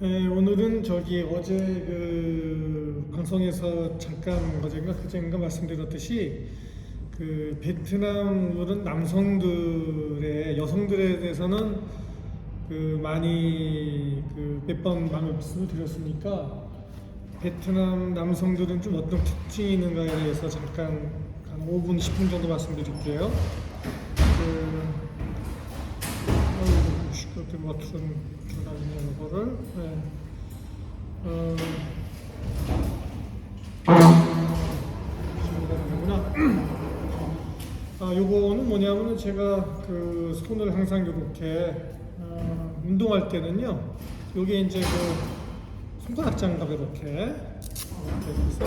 네, 오늘은 어제 그 방송에서 잠깐 어젠가 그젠가 말씀드렸듯이 그 베트남은 남성들의 여성들에 대해서는 그 많이 그 몇 번 말씀을 드렸으니까 베트남 남성들은 좀 어떤 특징이 있는가에 대해서 잠깐 한 5분 10분 정도 말씀드릴게요. 시끄럽게 버튼 들어가는 거를 요거는 뭐냐면은 제가 그 손을 항상 이렇게 운동할 때는요, 요게 이제 그 손가락 장갑 이렇게 해서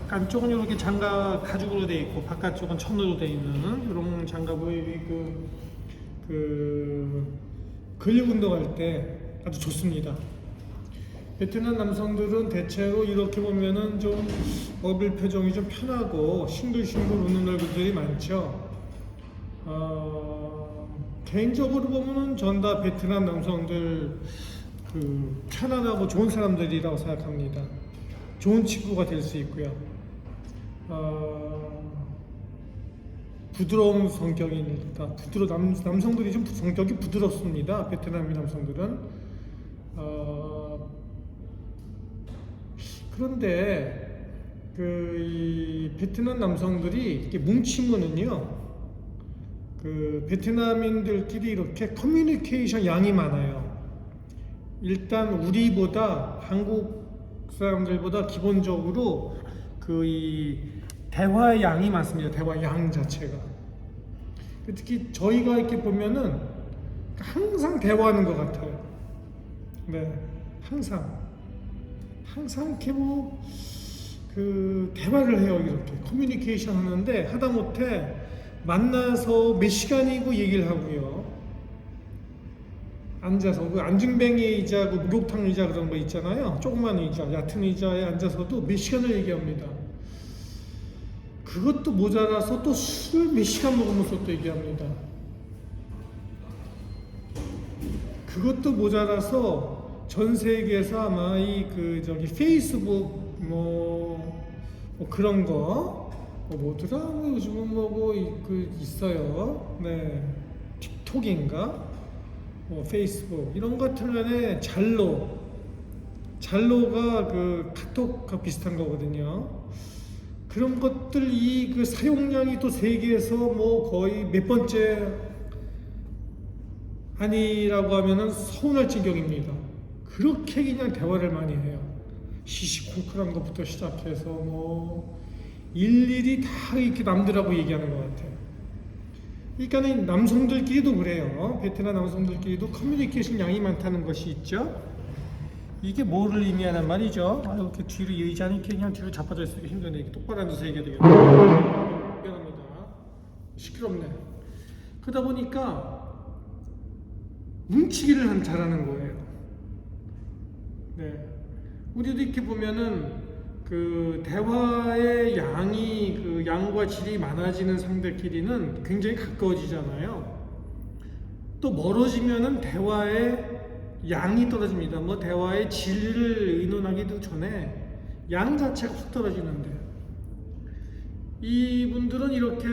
안쪽은 이렇게 장갑 가죽으로 되어 있고 바깥쪽은 천으로 되어 있는 이런 장갑을 근력 운동할 때 아주 좋습니다. 베트남 남성들은 대체로 이렇게 보면은 좀 얼굴 표정이 좀 편하고 싱글싱글 웃는 얼굴들이 많죠. 개인적으로 보면은 전 다 베트남 남성들 그 편안하고 좋은 사람들이라고 생각합니다. 좋은 친구가 될 수 있고요. 부드러운 성격이니까 남성들이 좀 성격이 부드럽습니다. 베트남 남성들은. 그런데 이 베트남 남성들이 이렇게 뭉치면은요, 그 베트남인들끼리 이렇게 커뮤니케이션 양이 많아요. 일단 우리보다 한국 사람들보다 기본적으로 이 대화의 양이 많습니다. 대화 양 자체가. 특히 저희가 이렇게 보면은 항상 대화하는 것 같아요. 네, 항상 이렇게 그 대화를 해요. 이렇게 커뮤니케이션 하는데 하다못해 만나서 몇 시간이고 얘기를 하고요. 앉아서 그 안중뱅이 의자, 그 목욕탕 의자 그런 거 있잖아요. 조그만 의자, 얕은 의자에 앉아서도 몇 시간을 얘기합니다. 그것도 모자라서 또 술 몇 시간 먹으면서 또 얘기합니다. 그것도 모자라서 전 세계에서 아마 페이스북 그런 거 뭐더라 요즘은 있어요. 네, 틱톡인가 페이스북 이런 것 같은 잘로가 그 카톡과 비슷한 거거든요. 그런 것들 그 사용량이 또 세계에서 거의 몇 번째 아니라고 하면은 서운할 지경입니다. 그렇게 그냥 대화를 많이 해요. 시시콜콜한 것부터 시작해서 일일이 다 이렇게 남들하고 얘기하는 것 같아요. 그러니까 남성들끼리도 그래요. 베트남 남성들끼리도 커뮤니케이션 양이 많다는 것이 있죠. 이게 뭐를 의미하는 말이죠? 이렇게 뒤로 의자는 이렇게 그냥 뒤로 자빠져 있으니까 힘드네. 이렇게 똑바로 앉아서 얘기해야 되겠네. 미안합니다. 시끄럽네. 그러다 보니까 뭉치기를 잘하는 거예요. 네. 우리도 이렇게 보면은 그 대화의 양과 질이 많아지는 상대끼리는 굉장히 가까워지잖아요. 또 멀어지면은 대화의 양이 떨어집니다. 대화의 질을 의논하기도 전에 양 자체가 확 떨어지는데, 이분들은 이렇게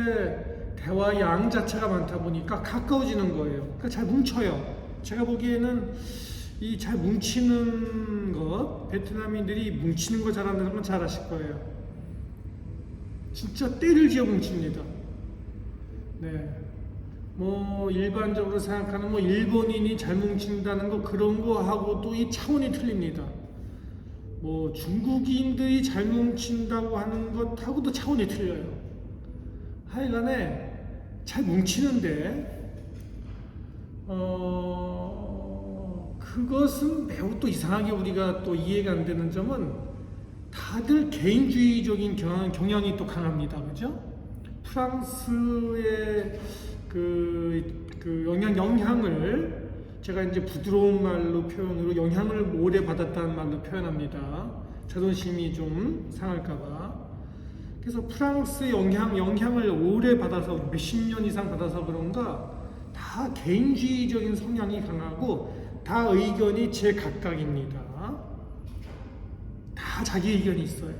대화 양 자체가 많다 보니까 가까워지는 거예요. 그러니까 잘 뭉쳐요. 제가 보기에는 이 잘 뭉치는 것, 베트남인들이 뭉치는 거 잘한다는 건 잘 아실 거예요. 진짜 때를 지어 뭉칩니다. 네. 일반적으로 생각하는 일본인이 잘 뭉친다는 거 그런 거 하고도 이 차원이 틀립니다. 중국인들이 잘 뭉친다고 하는 것하고도 차원이 틀려요. 하여간에 잘 뭉치는데 그것은 매우 또 이상하게 우리가 또 이해가 안 되는 점은 다들 개인주의적인 경향이 또 강합니다. 그죠? 프랑스의 영향을 제가 이제 부드러운 말로 표현으로 영향을 오래 받았다는 말로 표현합니다. 자존심이 좀 상할까봐. 그래서 프랑스의 영향을 오래 받아서 몇십 년 이상 받아서 그런가 다 개인주의적인 성향이 강하고 다 의견이 제각각입니다. 다 자기 의견이 있어요.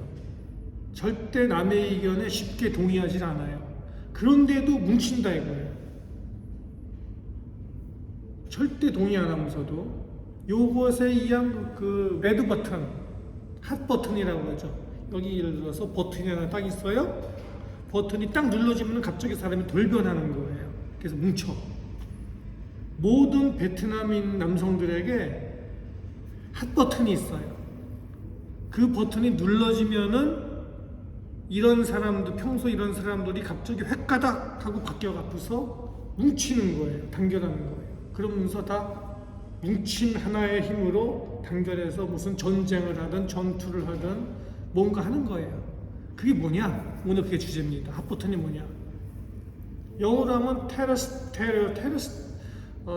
절대 남의 의견에 쉽게 동의하지 않아요. 그런데도 뭉친다 이거예요. 절대 동의 안 하면서도 요것에 의한 그 레드 버튼, 핫 버튼이라고 하죠. 여기 예를 들어서 버튼이 하나 딱 있어요. 버튼이 딱 눌러지면 갑자기 사람이 돌변하는 거예요. 그래서 뭉쳐. 모든 베트남인 남성들에게 핫 버튼이 있어요. 그 버튼이 눌러지면은 이런 사람들, 평소 이런 사람들이 갑자기 획가닥 하고 바뀌어갖고서 뭉치는 거예요. 단결하는 거예요. 그러면서 다 뭉친 하나의 힘으로 단결해서 무슨 전쟁을 하든 전투를 하든 뭔가 하는 거예요. 그게 뭐냐? 오늘 그게 주제입니다. 핫버튼이 뭐냐? 영어로 하면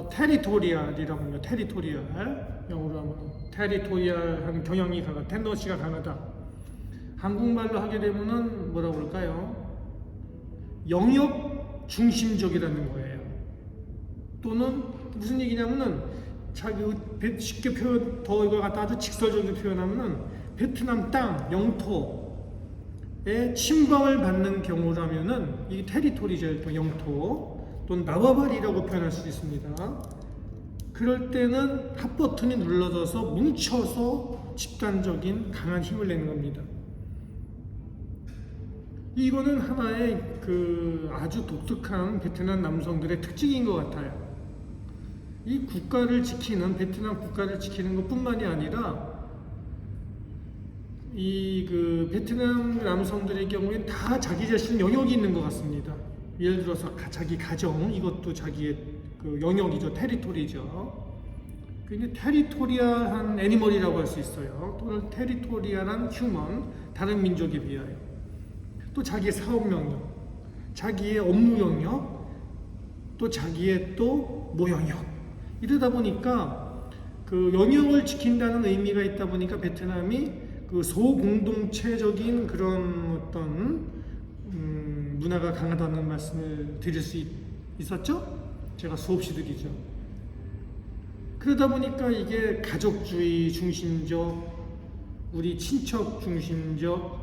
테리토리얼이라고 합니다. 테리토리얼. 영어로 하면 테리토리얼한 경향이 강하다. 텐던시가 강하다. 한국말로 하게 되면은 뭐라고 그럴까요? 영역 중심적이라는 거예요. 또는 무슨 얘기냐면은 자기 쉽게 표현 더 이걸 갖다 아주 직설적으로 표현하면은 베트남 땅 영토에 침범을 받는 경우라면은 이 테리토리죠. 영토 또는 나와바리라고 표현할 수 있습니다. 그럴 때는 핫버튼이 눌러져서 뭉쳐서 집단적인 강한 힘을 내는 겁니다. 이거는 하나의 그 아주 독특한 베트남 남성들의 특징인 것 같아요. 이 국가를 지키는, 베트남 국가를 지키는 것 뿐만이 아니라 이 그 베트남 남성들의 경우엔 다 자기 자신 영역이 있는 것 같습니다. 예를 들어서 자기 가정, 이것도 자기의 그 영역이죠. 테리토리죠. 근데 테리토리얼한 애니멀이라고 할 수 있어요. 또는 테리토리얼한 휴먼, 다른 민족에 비하여. 또 자기의 사업 영역, 자기의 업무 영역, 또 자기의 또 모영역. 이러다 보니까 그 영역을 지킨다는 의미가 있다 보니까 베트남이 그 소공동체적인 그런 어떤 문화가 강하다는 말씀을 드릴 수 있었죠? 제가 수없이 드리죠. 그러다 보니까 이게 가족주의 중심적, 우리 친척 중심적,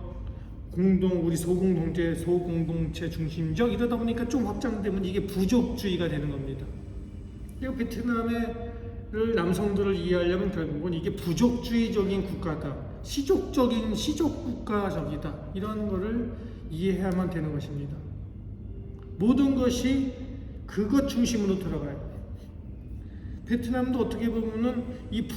우리 소공동체 중심적 이러다 보니까 좀 확장되면 이게 부족주의가 되는 겁니다. 이 베트남의 남성들을 이해하려면 결국은 이게 부족주의적인 국가다, 시족 국가적이다 이런 거를 이해해야만 되는 것입니다. 모든 것이 그것 중심으로 들어가요. 베트남도 어떻게 보면은 이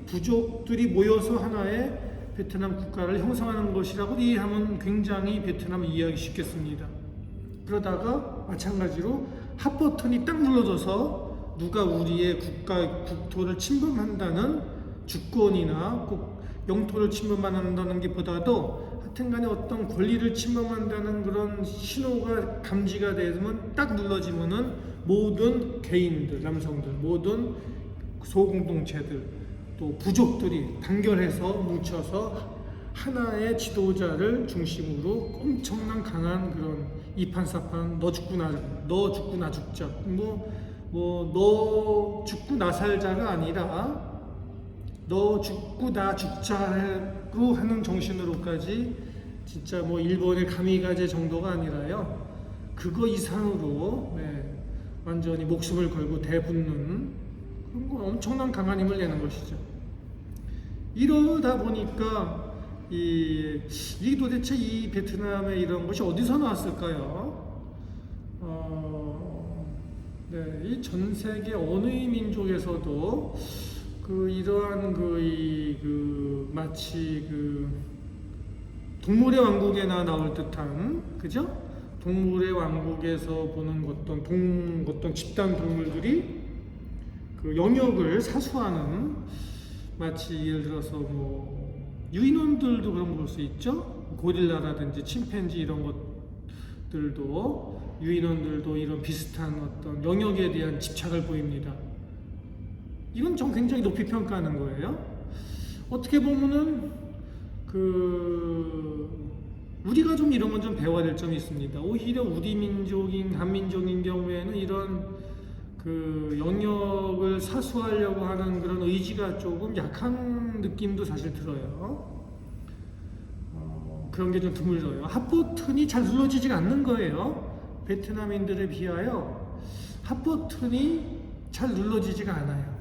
부족들이 모여서 하나의 베트남 국가를 형성하는 것이라고 이해하면 굉장히 베트남을 이해하기 쉽겠습니다. 그러다가 마찬가지로 핫버튼이 딱 눌러져서 누가 우리의 국토를 침범한다는 주권이나 꼭 영토를 침범한다는 게 보다도 하여튼간에 어떤 권리를 침범한다는 그런 신호가 감지가 되면 딱 눌러지면은 모든 개인들, 남성들, 모든 소공동체들, 또 부족들이 단결해서 뭉쳐서 하나의 지도자를 중심으로 엄청난 강한 그런 이판사판 너 죽고 나 죽자 너 죽고 나 살자가 아니라 너 죽고 나 죽자고 하는 정신으로까지 진짜 뭐 일본의 가미가제 정도가 아니라요 그거 이상으로 완전히 목숨을 걸고 대붙는 그런 거 엄청난 강한 힘을 내는 것이죠. 이러다 보니까 이 도대체 이 베트남의 이런 것이 어디서 나왔을까요? 이 전 세계 어느 민족에서도 이러한 마치 동물의 왕국에나 나올 듯한 그죠? 동물의 왕국에서 보는 어떤 집단 동물들이 그 영역을 사수하는 마치 예를 들어서 유인원들도 그런 거 볼 수 있죠. 고릴라라든지 침팬지 이런 것들도 유인원들도 이런 비슷한 어떤 영역에 대한 집착을 보입니다. 이건 좀 굉장히 높이 평가하는 거예요. 어떻게 보면은 우리가 좀 이런 건 좀 배워야 될 점이 있습니다. 오히려 우리 민족인 한민족인 경우에는 이런 그 영역을 사수하려고 하는 그런 의지가 조금 약한 느낌도 사실 들어요. 그런 게 좀 드물어요. 핫버튼이 잘 눌러지지가 않는 거예요. 베트남인들에 비하여 핫버튼이 잘 눌러지지가 않아요.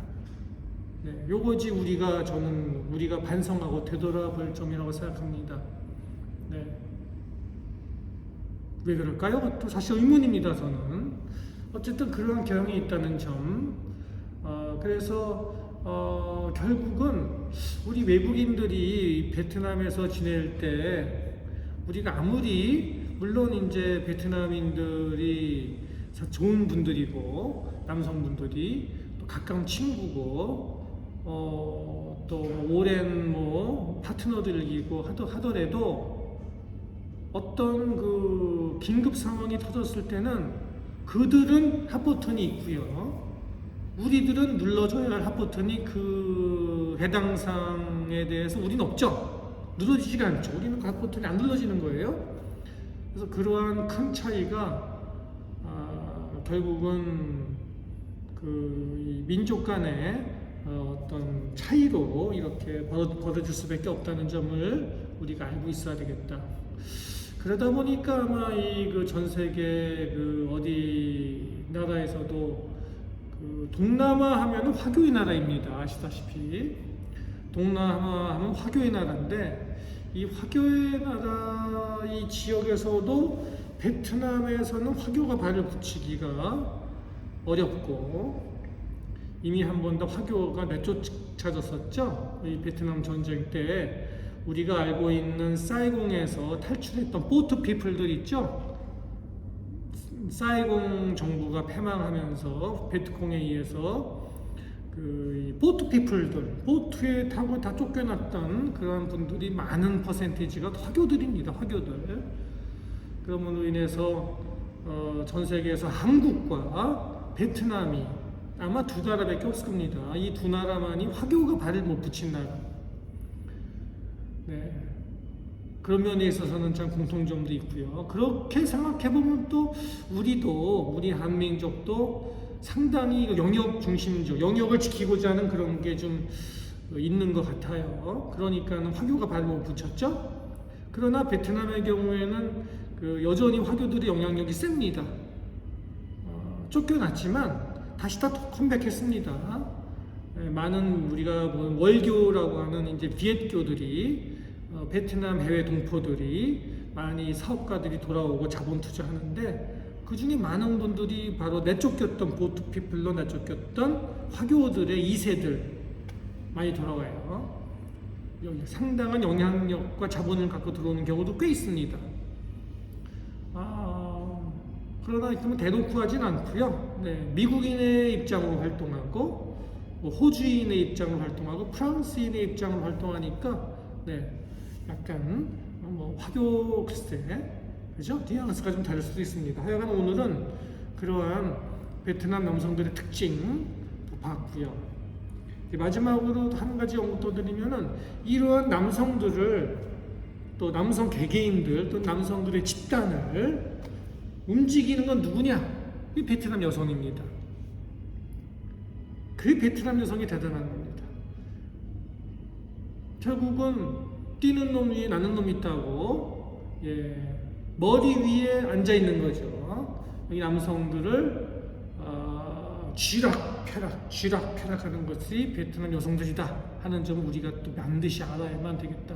네, 요거지 우리가 반성하고 되돌아볼 점이라고 생각합니다. 네. 왜 그럴까요? 또 사실 의문입니다, 저는. 어쨌든 그런 경향이 있다는 점. 그래서 결국은 우리 외국인들이 베트남에서 지낼 때 우리가 아무리 물론 이제 베트남인들이 좋은 분들이고 남성분들이 또 가까운 친구고 또 오랜 뭐 파트너들이고 하더라도 어떤 그 긴급 상황이 터졌을 때는 그들은 핫버튼이 있고요. 우리들은 눌러줘야 할 핫버튼이 그 해당 사항에 대해서 우리는 없죠. 눌러지지가 않죠. 우리는 그 핫버튼이 안 눌러지는 거예요. 그래서 그러한 큰 차이가 결국은 그 민족 간의 어떤 차이로 이렇게 벌어질 수밖에 없다는 점을 우리가 알고 있어야 되겠다. 그러다 보니까 아마 이 그 전 세계 그 어디 나라에서도 그 동남아 하면은 화교의 나라입니다. 아시다시피 동남아 하면 화교의 나라인데 이 화교의 나라 이 지역에서도 베트남에서는 화교가 발을 붙이기가 어렵고 이미 한 번 더 화교가 내쫓아졌었죠. 이 베트남 전쟁 때 우리가 알고 있는 사이공에서 탈출했던 보트 피플들 있죠. 사이공 정부가 패망하면서 베트콩에 의해서 그 보트 피플들, 보트에 타고 다 쫓겨났던 그런 분들이 많은 퍼센티지가 화교들입니다. 화교들. 그럼으로 인해서 전 세계에서 한국과 베트남이 아마 두 나라밖에 없을 겁니다. 이 두 나라만이 화교가 발을 못 붙인 나라. 네. 그런 면에 있어서는 참 공통점도 있고요. 그렇게 생각해보면 또 우리 한민족도 상당히 영역 중심적, 영역을 지키고자 하는 그런 게 좀 있는 것 같아요. 그러니까 화교가 발을 못 붙였죠. 그러나 베트남의 경우에는 그 여전히 화교들의 영향력이 셉니다. 쫓겨났지만 다시 다 컴백했습니다. 많은 우리가 뭐 월교라고 하는 이제 비엣교들이 베트남 해외 동포들이 많이 사업가들이 돌아오고 자본 투자하는데 그 중에 많은 분들이 바로 내쫓겼던 보트피플로 내쫓겼던 화교들의 2세들 많이 돌아와요. 여기 상당한 영향력과 자본을 갖고 들어오는 경우도 꽤 있습니다. 그러나 그러면 대놓고 하진 않고요. 네, 미국인의 입장으로 활동하고 뭐 호주인의 입장으로 활동하고 프랑스인의 입장으로 활동하니까 네, 약간 뭐 화교 글쎄 그죠? 뉘앙스가 좀 다를 수도 있습니다. 하여간 오늘은 그러한 베트남 남성들의 특징 봤고요. 마지막으로 한 가지 언급 더 드리면은 이러한 남성들을 또 남성 개개인들 또 남성들의 집단을 움직이는 건 누구냐? 이 베트남 여성입니다. 그 베트남 여성이 대단한 겁니다. 결국은 뛰는 놈 위에 나는 놈이 있다고 머리 위에 앉아 있는 거죠. 이 남성들을 쥐락펴락 하는 것이 베트남 여성들이다 하는 점을 우리가 또 반드시 알아야만 되겠다.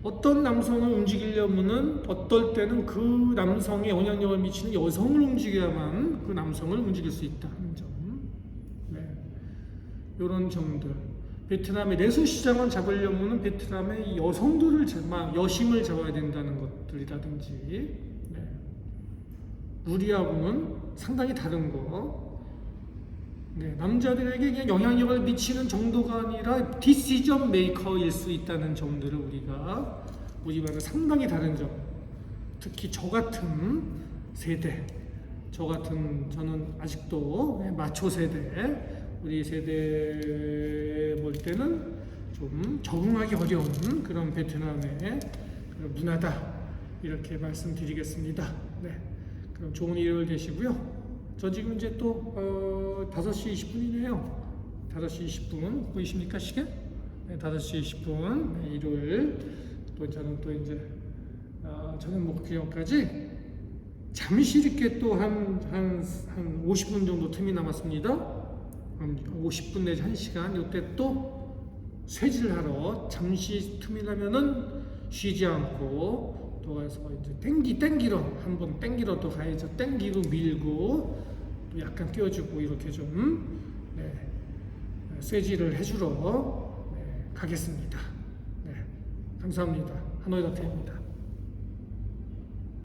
어떤 남성을 움직이려면은 어떨 때는 그 남성의 영향력을 미치는 여성을 움직여야만 그 남성을 움직일 수 있다 하는 점. 네. 이런 점들. 베트남의 내수 시장을 잡으려면은 베트남의 여성들을 여심을 잡아야 된다는 것들이라든지. 네. 우리하고는 상당히 다른 거. 네, 남자들에게 그냥 영향력을 미치는 정도가 아니라 디시전 메이커일 수 있다는 점들을 우리와는 상당히 다른 점. 특히 저 같은 세대, 저는 아직도 마초 세대, 우리 세대 볼 때는 좀 적응하기 어려운 그런 베트남의 문화다 이렇게 말씀드리겠습니다. 네, 그럼 좋은 일요일 되시고요. 저 지금 이제 또 5시 20분이네요. 5시 20분 보이십니까 시계? 네, 5시 20분 네, 일요일 또 저는 또 이제 저녁 목표까지 잠시 이렇게 또 한 50분 정도 틈이 남았습니다. 50분 내지 1시간 이때 또 쇠질을 하러 잠시 틈이 나면은 쉬지 않고 또 가서 이제 땡기러 한번 땡기러 또 가야죠. 땡기고 밀고 또 약간 끼워주고 이렇게 좀 쇠질을 해주러 가겠습니다. 네, 감사합니다. 하노이다트입니다.